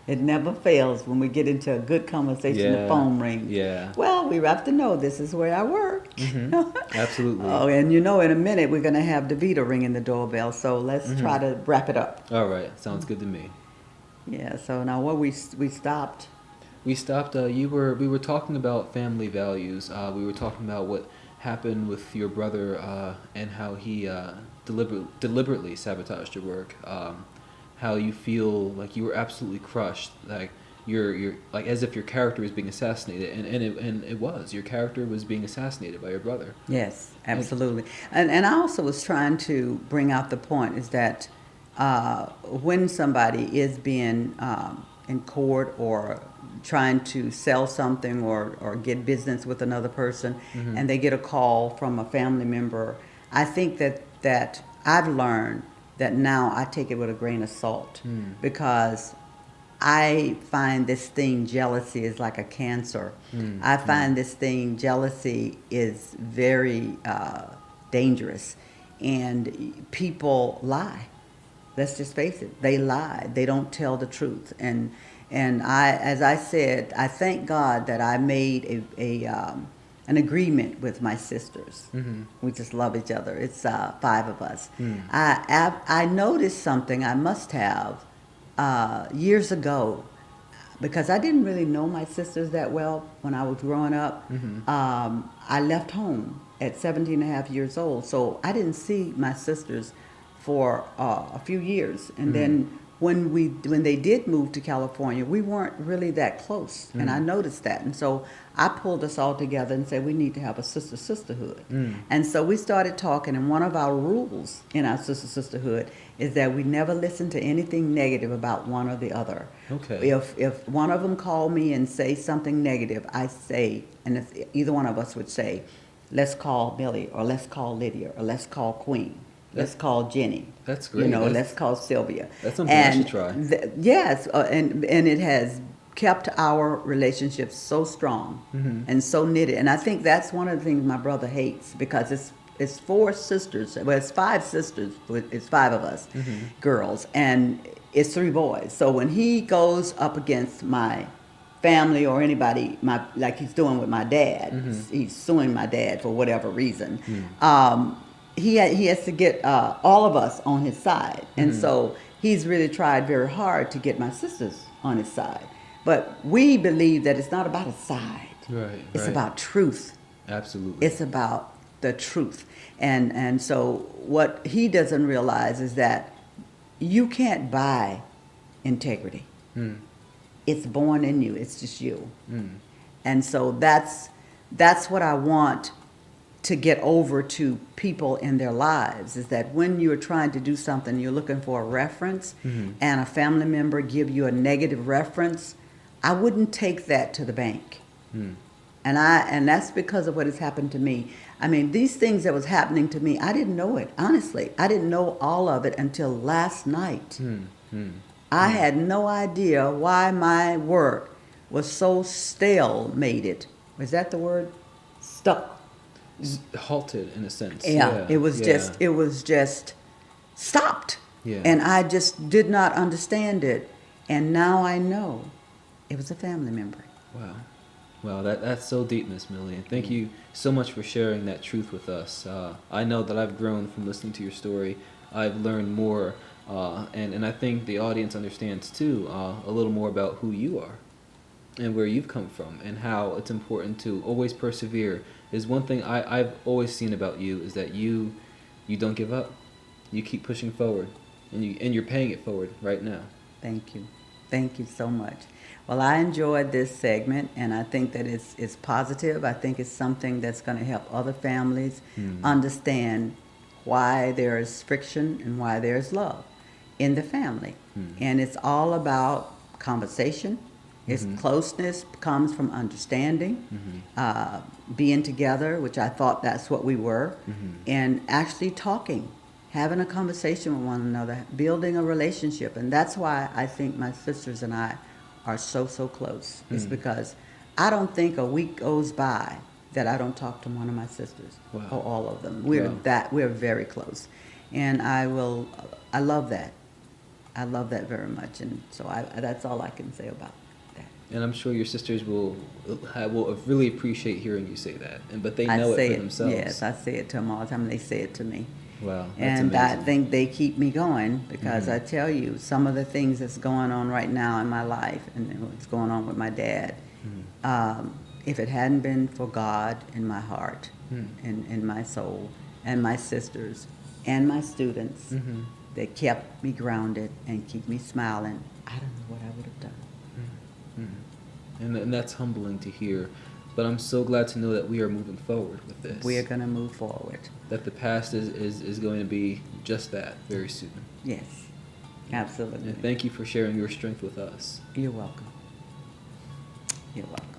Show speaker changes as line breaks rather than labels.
It never fails when we get into a good conversation, the
Yeah,
phone rings.
yeah.
Well, we have to know this is where I work.
Mm-hmm. Absolutely.
Oh, and you know, in a minute we're going to have Davita ringing the doorbell, so let's
Mm-hmm.
try to wrap it up.
All right, sounds good to me.
Yeah, so now what we stopped.
We stopped. We were talking about family values. We were talking about what happened with your brother and how he deliberately sabotaged your work. How you feel like you were absolutely crushed, like you're like as if your character was being assassinated, and it was your character was being assassinated by your brother.
Yes,
Like,
absolutely. And I also was trying to bring out the point is that when somebody is being in court or trying to sell something or get business with another person
mm-hmm,
and they get a call from a family member, I think that I've learned that now I take it with a grain of salt
mm,
because I find this thing jealousy is like a cancer.
mm,
I
mm,
find this thing jealousy is very dangerous, and people lie. Let's just face it, they lie. They don't tell the truth, and I, as I said, I thank God that I made a an agreement with my sisters.
mm-hmm,
We just love each other. It's five of us.
mm,
I noticed something I must have years ago because I didn't really know my sisters that well when I was growing up.
mm-hmm,
I left home at 17 and a half years old, so I didn't see my sisters for a few years. And
mm,
then when they did move to California, we weren't really that close, and I
mm,
noticed that. And so I pulled us all together and said we need to have a sisterhood.
mm.
And so we started talking, and one of our rules in our sisterhood is that we never listen to anything negative about one or the other.
Okay.
If one of them call me and say something negative, I say, and if either one of us would say, let's call Millie, or let's call Lydia, or let's call Queen, let's
That
call Jenny,
that's
you
great.
know,
That's
let's call Sylvia.
that's something I should
And
try.
yes, and it has kept our relationship so strong
Mm-hmm.
and so knitted. And I think that's one of the things my brother hates because it's four sisters. Well, it's five sisters. It's five of us,
Mm-hmm.
girls, and it's three boys. So when he goes up against my family or anybody, my like he's doing with my dad,
Mm-hmm.
he's suing my dad for whatever reason.
Mm.
He has to get all of us on his side, and
Mm-hmm.
so he's really tried very hard to get my sisters on his side. But we believe that it's not about a side;
Right,
it's
right.
about truth.
Absolutely.
It's about the truth, and so what he doesn't realize is that you can't buy integrity.
Mm,
It's born in you. It's just you.
mm,
And so that's what I want to get over to people in their lives is that when you're trying to do something, you're looking for a reference,
mm-hmm.
and a family member give you a negative reference, I wouldn't take that to the bank.
Mm,
And that's because of what has happened to me. I mean, these things that was happening to me, I didn't know it. Honestly, I didn't know all of it until last night.
mm, mm,
I
mm.
had no idea why my work was so stalemated. Was that the word? Stuck.
Halted in a sense.
Yeah,
Yeah, yeah,
it was just stopped.
yeah.
And I just did not understand it. And now I know it was a family member.
Wow. Wow, that's so deep, Miss Millie. And thank you so much for sharing that truth with us. I know that I've grown from listening to your story. I've learned more, and I think the audience understands too a little more about who you are and where you've come from and how it's important to always persevere. Is one thing I've always seen about you is that you don't give up. You keep pushing forward, and you're paying it forward right now.
Thank you. Thank you so much. Well, I enjoyed this segment, and I think that it's positive. I think it's something that's going to help other families
Hmm.
understand why there is friction and why there's love in the family.
Hmm.
And it's all about conversation. Its
Mhm.
closeness comes from understanding,
Mhm.
being together, which I thought that's what we were,
Mhm.
and actually talking, having a conversation with one another, building a relationship. And that's why I think my sisters and I are so close. It's
Mm.
because I don't think a week goes by that I don't talk to one of my sisters
Wow.
or all of them.
Wow.
We're very close. And I love that. I love that very much, and so that's all I can say about that.
And I'm sure your sisters will really appreciate hearing you say that. But they
I
know it
say
for
it,
themselves.
yes, I say it to them all the time, and they say it to me.
Wow, that's
And I
amazing.
think they keep me going because
Mhm.
I tell you, some of the things that's going on right now in my life and what's going on with my dad, if it hadn't been for God in my heart
Mhm.
and in my soul and my sisters and my students
Mhm.
that kept me grounded and keep me smiling, I don't know what I would have done.
And that's humbling to hear. But I'm so glad to know that we are moving forward with this.
We are going to move forward.
That the past is going to be just that very soon.
Yes, absolutely.
And thank you for sharing your strength with us.
You're welcome. You're welcome.